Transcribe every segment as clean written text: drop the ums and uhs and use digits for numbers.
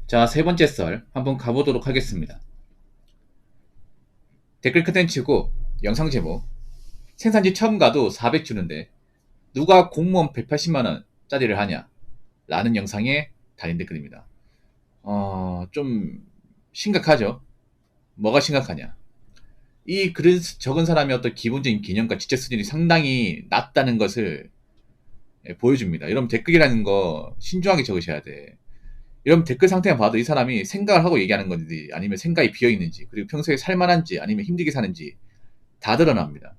자, 세 번째 썰 한번 가보도록 하겠습니다. 댓글 컨텐츠고 영상 제목 생산지 처음 가도 400 주는데 누가 공무원 180만원 짜리를 하냐 라는 영상에 달린 댓글입니다. 좀 심각하죠. 뭐가 심각하냐, 이 글을 적은 사람의 어떤 기본적인 개념과 지적 수준이 상당히 낮다는 것을 보여줍니다. 여러분, 댓글이라는 거 신중하게 적으셔야 돼. 여러분, 댓글 상태만 봐도 이 사람이 생각을 하고 얘기하는 건지 아니면 생각이 비어있는지, 그리고 평소에 살만한지 아니면 힘들게 사는지 다 드러납니다.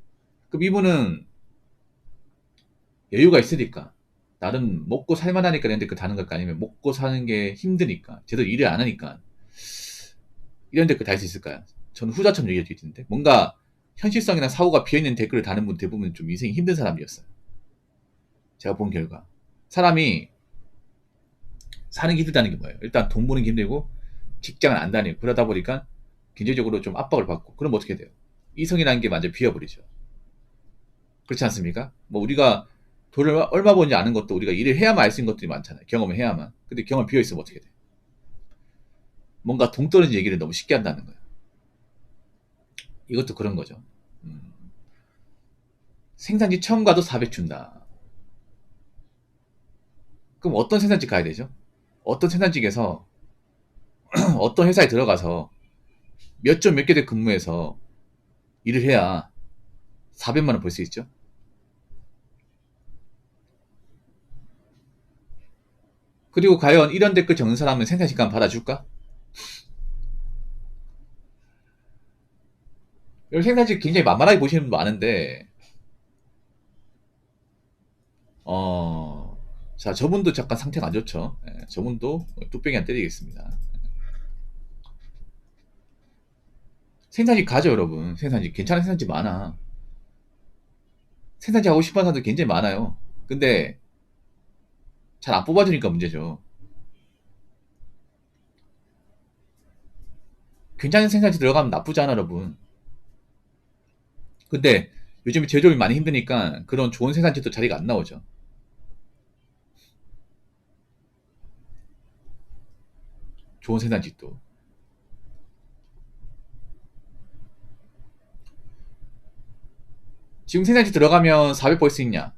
그럼 이분은 여유가 있으니까, 나름 먹고 살만하니까 이런 댓글 다는 걸까, 아니면 먹고 사는 게 힘드니까, 제대로 일을 안 하니까 이런 댓글 달 수 있을까요? 저는 후자처럼 얘기할 수 있는데, 뭔가 현실성이나 사고가 비어있는 댓글을 다는 분 대부분 좀 인생이 힘든 사람이었어요. 제가 본 결과. 사람이 사는 게 힘들다는 게 뭐예요? 일단 돈 버는 게 힘들고 직장을 안 다니고, 그러다 보니까 경제적으로 좀 압박을 받고, 그럼 어떻게 돼요? 이성이라는 게 완전 비어버리죠. 그렇지 않습니까? 뭐 우리가 돈을 얼마 버는지 아는 것도 우리가 일을 해야만 알 수 있는 것들이 많잖아요. 경험을 해야만. 근데 경험 비어있으면 어떻게 돼? 뭔가 동떨어진 얘기를 너무 쉽게 한다는 거예요. 이것도 그런 거죠. 음, 생산지 처음 가도 400 준다. 그럼 어떤 생산지 가야 되죠? 어떤 생산직에서 어떤 회사에 들어가서 몇 점 몇 개대 근무해서 일을 해야 400만 원 벌 수 있죠? 그리고 과연 이런 댓글 적는 사람은 생산직감 받아줄까? 여기 생산직 굉장히 만만하게 보시는 분 많은데, 어, 자, 저분도 잠깐 상태가 안 좋죠. 예, 저분도 뚝배기 안 때리겠습니다. 생산직 가죠, 여러분. 생산직. 괜찮은 생산직 많아. 생산직 하고 싶은 사람들 굉장히 많아요. 근데 잘 안 뽑아주니까 문제죠. 괜찮은 생산직 들어가면 나쁘지 않아, 여러분. 근데 요즘에 제조업이 많이 힘드니까 그런 좋은 생산직도 자리가 안 나오죠. 좋은 생산직도. 지금 생산직 들어가면 400 벌 수 있냐?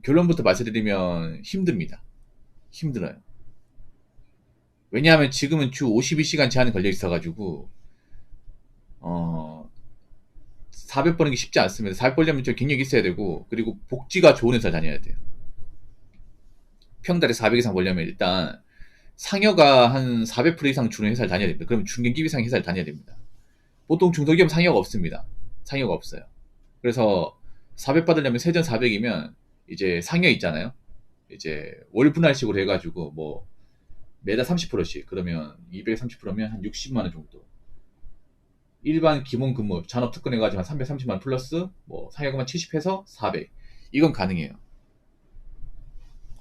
결론부터 말씀드리면 힘듭니다. 힘들어요. 왜냐하면 지금은 주 52시간 제한이 걸려 있어가지고, 어, 400 버는 게 쉽지 않습니다. 400 벌려면 좀 경력이 있어야 되고, 그리고 복지가 좋은 회사 다녀야 돼요. 평달에 400 이상 벌려면 일단 상여가 한 400% 이상 주는 회사를 다녀야 됩니다. 그러면 중견기업 이상 회사를 다녀야 됩니다. 보통 중소기업 상여가 없습니다. 상여가 없어요. 그래서 400 받으려면 세전 400이면 이제 상여 있잖아요. 이제 월 분할식으로 해가지고 뭐 매달 30%씩, 그러면 230%면 한 60만 원 정도. 일반 기본 근무 잔업 특권 해가지고 한 330만 원 플러스 뭐 상여금만 70 해서 400. 이건 가능해요.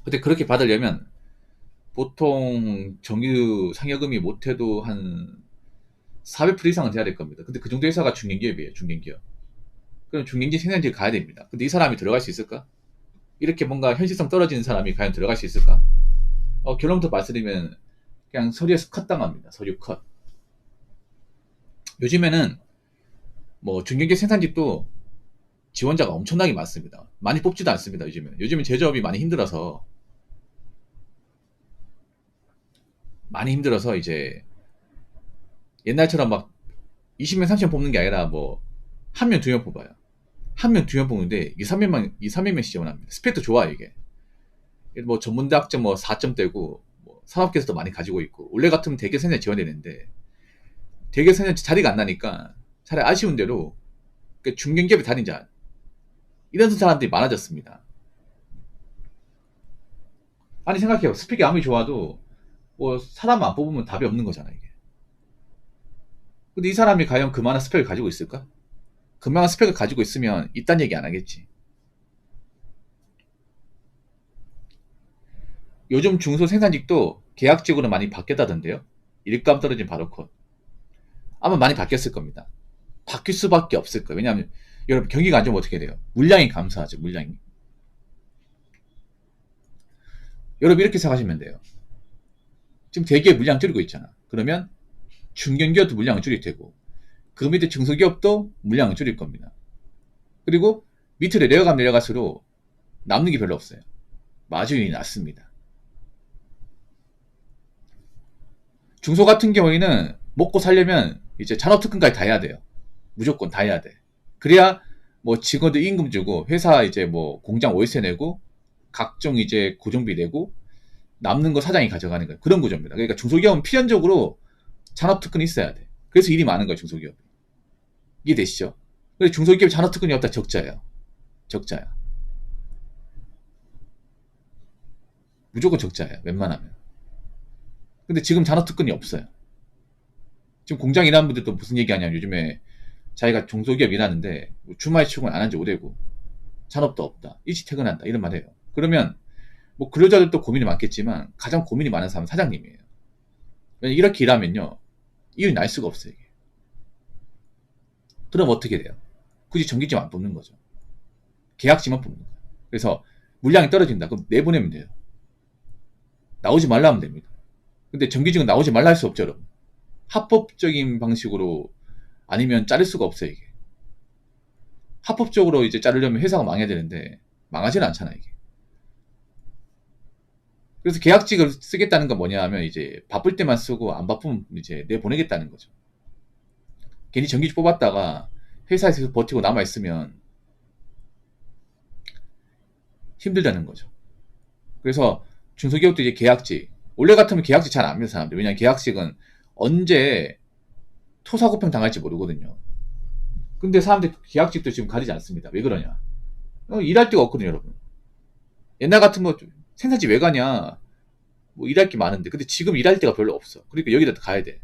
근데 그렇게 받으려면 보통 정규 상여금이 못해도 한 400% 이상은 돼야 될 겁니다. 근데 그 정도 회사가 중견기업이에요, 중견기업. 그럼 중견기업 생산지에 가야 됩니다. 근데 이 사람이 들어갈 수 있을까? 이렇게 뭔가 현실성 떨어지는 사람이 과연 들어갈 수 있을까? 결론부터 말씀드리면 그냥 서류에서 컷 당합니다. 서류 컷. 요즘에는 뭐 중견기업 생산직도 지원자가 엄청나게 많습니다. 많이 뽑지도 않습니다. 요즘은 제조업이 많이 힘들어서 이제 옛날처럼 막 20명 30명 뽑는 게 아니라 뭐 한 명 두 명 뽑아요. 한 명 두 명 뽑는데 2, 300명씩 지원합니다. 스펙도 좋아 이게. 뭐 전문대학점 뭐 4점대고, 뭐 산업계에서도 많이 가지고 있고, 원래 같으면 대개 생산 지원되는데 대개 생산 자리가 안 나니까 차라리 아쉬운 대로 중견기업에 다니자, 이런 사람들이 많아졌습니다. 아니 생각해요. 스펙이 아무리 좋아도 뭐 사람 안 뽑으면 답이 없는 거잖아 이게. 근데 이 사람이 과연 그만한 스펙을 가지고 있을까? 그만한 스펙을 가지고 있으면 이딴 얘기 안 하겠지. 요즘 중소 생산직도 계약직으로 많이 바뀌었다던데요. 일감 떨어진 바로 컷. 아마 많이 바뀌었을 겁니다. 바뀔 수밖에 없을 거예요. 왜냐하면 여러분, 경기가 안 좋으면 어떻게 돼요? 물량이 감소하죠. 물량이. 여러분, 이렇게 생각하시면 돼요. 지금 대기업 물량 줄이고 있잖아. 그러면 중견기업도 물량을 줄일 테고 그 밑에 중소기업도 물량을 줄일 겁니다. 그리고 밑으로 내려가면 내려갈수록 남는 게 별로 없어요. 마진이 낮습니다. 중소 같은 경우에는 먹고 살려면 이제 잔업특근까지 다 해야 돼요. 무조건 다 해야 돼. 그래야 뭐 직원들 임금 주고 회사 이제 뭐 공장 월세 내고 각종 이제 고정비 내고 남는 거 사장이 가져가는 거예요. 그런 구조입니다. 그러니까 중소기업은 필연적으로 잔업특근이 있어야 돼. 그래서 일이 많은 거예요, 중소기업. 이해되시죠? 그래서 중소기업 잔업특근이 없다 적자예요. 적자야. 무조건 적자예요. 웬만하면. 근데 지금 잔업특근이 없어요. 지금 공장 일하는 분들도 무슨 얘기하냐면 요즘에 자기가 중소기업 일하는데 주말 출근 안 한 지 오래고 잔업도 없다. 일찍 퇴근한다. 이런 말 해요. 그러면 뭐 근로자들도 고민이 많겠지만 가장 고민이 많은 사람은 사장님이에요. 이렇게 일하면요. 일이 날 수가 없어요. 이게. 그럼 어떻게 돼요? 굳이 정규직만 안 뽑는 거죠. 계약직만 뽑는 거예요. 그래서 물량이 떨어진다. 그럼 내보내면 돼요. 나오지 말라 하면 됩니다. 근데 정규직은 나오지 말라 할 수 없죠, 여러분. 합법적인 방식으로 아니면 자를 수가 없어요, 이게. 합법적으로 이제 자르려면 회사가 망해야 되는데 망하지는 않잖아, 이게. 그래서 계약직을 쓰겠다는 건 뭐냐 하면 이제 바쁠 때만 쓰고 안 바쁘면 이제 내보내겠다는 거죠. 괜히 정규직 뽑았다가 회사에서 계속 버티고 남아있으면 힘들다는 거죠. 그래서 중소기업도 이제 계약직, 원래 같으면 계약직 잘 안 합니다, 사람들. 왜냐하면 계약직은 언제 토사구팽 당할지 모르거든요. 근데 사람들 계약직도 지금 가리지 않습니다. 왜 그러냐? 일할 데가 없거든요, 여러분. 옛날 같으면 생산직 왜 가냐? 뭐 일할 게 많은데. 근데 지금 일할 데가 별로 없어. 그러니까 여기다 가야 돼.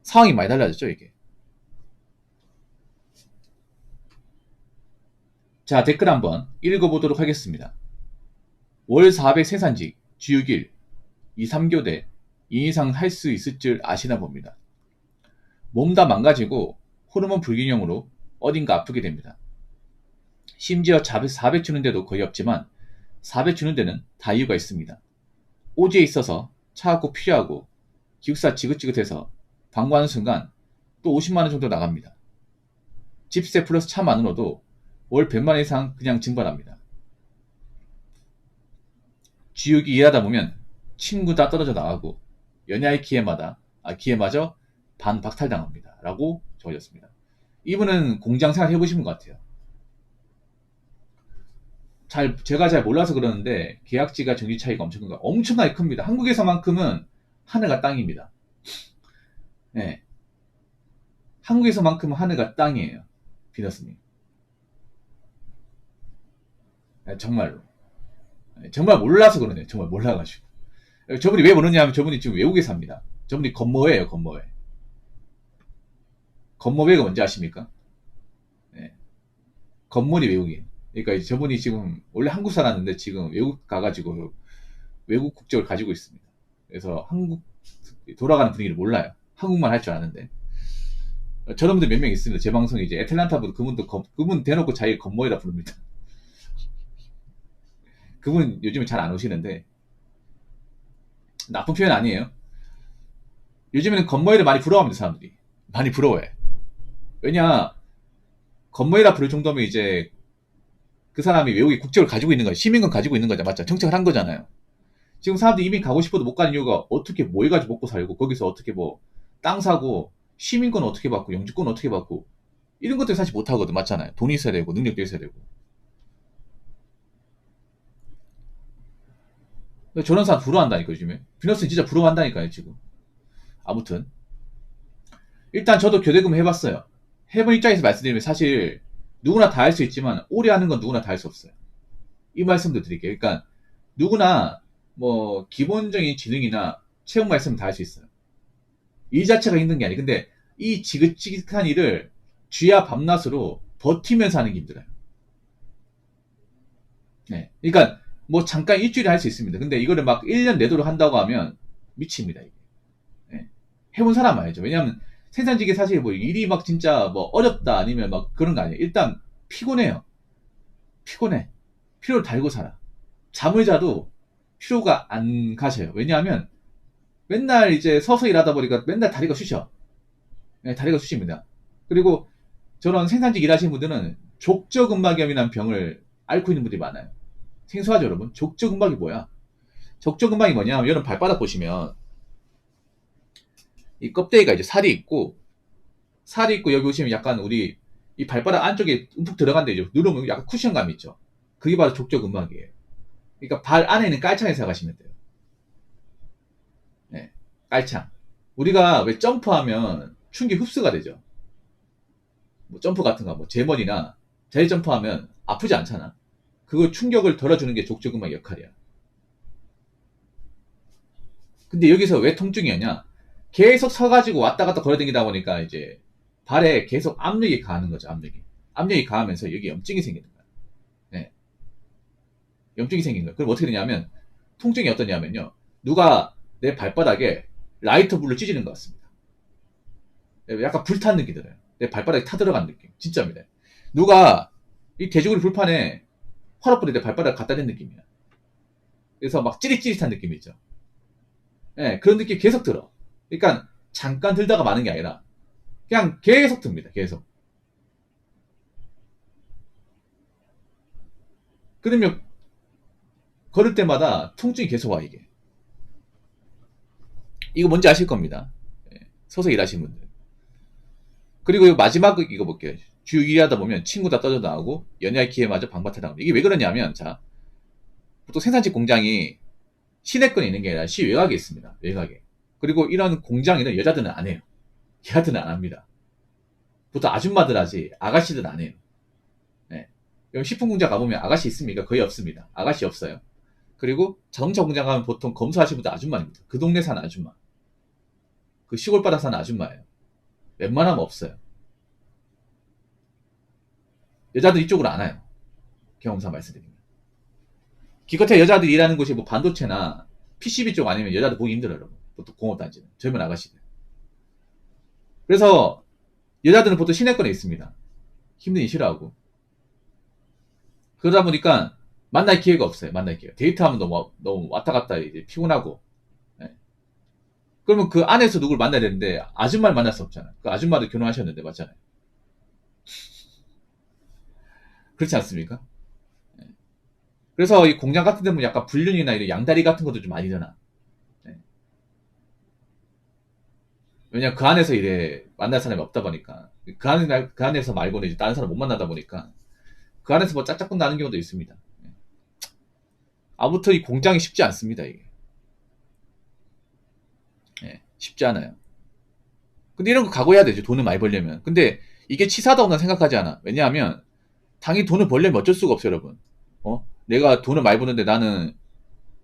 상황이 많이 달라졌죠, 이게. 자, 댓글 한번 읽어보도록 하겠습니다. 월 400 생산직, 주육일, 2, 3교대, 2 이상 할 수 있을 줄 아시나 봅니다. 몸 다 망가지고 호르몬 불균형으로 어딘가 아프게 됩니다. 심지어 400 주는 데도 거의 없지만 400 주는 데는 다 이유가 있습니다. 오지에 있어서 차갑고 필요하고 기숙사 지긋지긋해서 방문하는 순간 또 50만원 정도 나갑니다. 집세 플러스 차만으로도 월 100만원 이상 그냥 증발합니다. 지옥이 일하다 보면 친구 다 떨어져 나가고 연애할 기회마저 반박탈당합니다. 라고 적어졌습니다. 이분은 공장생활 해보신 것 같아요. 제가 잘 몰라서 그러는데 계약직과 정규 차이가 엄청나게 큽니다. 한국에서만큼은 하늘과 땅입니다. 네. 한국에서만큼은 하늘과 땅이에요. 비너스님. 네, 정말로. 네, 정말 몰라서 그러네요. 정말 몰라가지고. 저분이 왜 모르냐면 저분이 지금 외국에 삽니다. 저분이 건모회예요, 건모회. 건모회가 뭔지 아십니까? 네. 건물이 외국인. 그러니까 저분이 지금 원래 한국 살았는데 지금 외국 가가지고 외국 국적을 가지고 있습니다. 그래서 한국 돌아가는 분위기를 몰라요. 한국말 할 줄 아는데. 저런 분들 몇 명 있습니다. 제 방송에 이제 애틀란타 분, 그분 대놓고 자기 건모이라 부릅니다. 그분 요즘에 잘 안 오시는데, 나쁜 표현 아니에요. 요즘에는 건모이를 많이 부러워합니다, 사람들이. 많이 부러워해. 왜냐, 건모이라 부를 정도면 이제 그 사람이 외국에 국적을 가지고 있는 거예요. 시민권 가지고 있는 거죠. 맞죠? 정착을 한 거잖아요. 지금 사람들이 이민 가고 싶어도 못 가는 이유가 어떻게 뭐 해가지고 먹고 살고, 거기서 어떻게 뭐 땅 사고, 시민권 어떻게 받고, 영주권 어떻게 받고, 이런 것들 사실 못 하거든. 맞잖아요. 돈이 있어야 되고, 능력도 있어야 되고. 저런 사람 부러워한다니까, 요즘에. 비너스는 진짜 부러워한다니까요, 지금. 아무튼. 일단 저도 교대금 해봤어요. 해본 입장에서 말씀드리면 사실 누구나 다 할 수 있지만 오래 하는 건 누구나 다 할 수 없어요. 이 말씀도 드릴게요. 그러니까 누구나 뭐 기본적인 지능이나 체육 말씀은 다 할 수 있어요. 일 자체가 힘든 게 아니에요. 근데 이 지긋지긋한 일을 쥐야 밤낮으로 버티면서 하는 게 힘들어요. 네. 그러니까 뭐 잠깐 일주일에 할 수 있습니다. 근데 이거를 막 1년 내도록 한다고 하면 미칩니다. 이게. 네. 해본 사람 알죠. 왜냐하면 생산직이 사실 뭐 일이 막 진짜 뭐 어렵다 아니면 막 그런 거 아니에요. 일단 피곤해요. 피곤해. 피로를 달고 살아. 잠을 자도 피로가 안 가셔요. 왜냐하면 맨날 이제 서서 일하다 보니까 맨날 다리가 쑤셔. 네, 다리가 쑤십니다. 그리고 저런 생산직 일하시는 분들은 족저근막염이라는 병을 앓고 있는 분들이 많아요. 생소하죠, 여러분? 족저근막이 뭐야? 족저근막이 뭐냐? 여러분 발바닥 보시면 이 껍데기가 이제 살이 있고 여기 보시면 약간 우리 이 발바닥 안쪽에 움푹 들어간데 이제 누르면 약간 쿠션감이 있죠. 그게 바로 족저근막이에요. 그러니까 발 안에 있는 깔창에 생각하시면 돼요. 네, 깔창. 우리가 왜 점프하면 충기 흡수가 되죠. 뭐 점프 같은 거, 뭐 제머리나 자리 점프하면 아프지 않잖아. 그거 충격을 덜어주는 게 족저근막 역할이야. 근데 여기서 왜 통증이 었냐 계속 서가지고 왔다 갔다 걸어다니다 보니까 이제 발에 계속 압력이 가하는 거죠, 압력이. 압력이 가하면서 여기 염증이 생기는 거야. 네. 염증이 생긴 거야. 그럼 어떻게 되냐면, 통증이 어떠냐면요. 누가 내 발바닥에 라이터 불을 찌지는 것 같습니다. 약간 불탄 느낌이 들어요. 내 발바닥에 타들어간 느낌. 진짜입니다. 누가 이 돼지고기 불판에 화롯불에 내 발바닥을 갖다 댄 느낌이야. 그래서 막 찌릿찌릿한 느낌이 있죠. 네, 그런 느낌이 계속 들어. 그러니까 잠깐 들다가 마는 게 아니라 그냥 계속 듭니다. 계속. 그러면 걸을 때마다 통증이 계속 와, 이게. 이거 뭔지 아실 겁니다. 예, 서서 일하시는 분들. 그리고 마지막 이거 볼게요. 주 일하다 보면 친구 다 떠져 나오고 연애할 기회마저 방밭에 나오고. 이게 왜 그러냐면, 자, 보통 생산직 공장이 시내권에 있는 게 아니라 시외곽에 있습니다. 외곽에. 그리고 이런 공장에는 여자들은 안 해요. 여자들은 안 합니다. 보통 아줌마들 하지 아가씨들은 안 해요. 네. 식품공장 가보면 아가씨 있습니까? 거의 없습니다. 아가씨 없어요. 그리고 자동차 공장 가면 보통 검수하시는 분들 아줌마입니다. 그 동네 사는 아줌마. 그 시골 바다 사는 아줌마예요. 웬만하면 없어요. 여자들 이쪽으로 안 와요. 경험상 말씀드리면. 기껏해 여자들이 일하는 곳이 뭐 반도체나 PCB 쪽 아니면 여자들 보기 힘들어요, 여러분. 보통 공업단지는. 젊은 아가씨들. 그래서 여자들은 보통 시내권에 있습니다. 힘든 일 싫어하고. 그러다 보니까 만날 기회가 없어요. 만날 기회가. 데이트하면 너무 왔다 갔다 이제 피곤하고. 네. 그러면 그 안에서 누굴 만나야 되는데 아줌마를 만날 수 없잖아요. 그 아줌마도 결혼하셨는데 맞잖아요. 그렇지 않습니까? 네. 그래서 이 공장 같은 데 보면 약간 불륜이나 이런 양다리 같은 것도 좀 많이 일어나. 네. 왜냐면 그 안에서 이래 만날 사람이 없다 보니까. 그 안에서 말고는 이제 다른 사람 못 만나다 보니까 그 안에서 뭐 짝짝꿍 나는 경우도 있습니다. 네. 아무튼 이 공장이 쉽지 않습니다, 이게. 네. 쉽지 않아요. 근데 이런 거 각오해야 되죠. 돈을 많이 벌려면. 근데 이게 치사하다고 난 생각하지 않아. 왜냐하면 당연히 돈을 벌려면 어쩔 수가 없어요, 여러분. 내가 돈을 많이 버는데 나는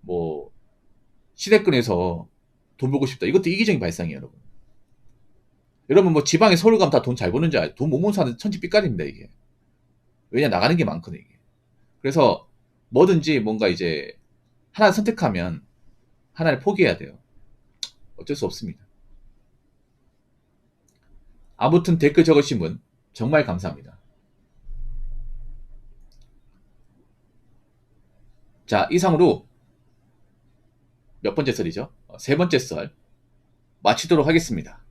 뭐 시대권에서 돈 벌고 싶다. 이것도 이기적인 발상이에요, 여러분. 여러분 뭐 지방에 서울 가면 다 돈 잘 버는 줄 알아요. 돈 못 모는 사람은 천지빛깔입니다, 이게. 왜냐 나가는 게 많거든, 이게. 그래서 뭐든지 뭔가 이제 하나를 선택하면 하나를 포기해야 돼요. 어쩔 수 없습니다. 아무튼 댓글 적으신 분 정말 감사합니다. 자, 이상으로 몇 번째 썰이죠? 세 번째 썰 마치도록 하겠습니다.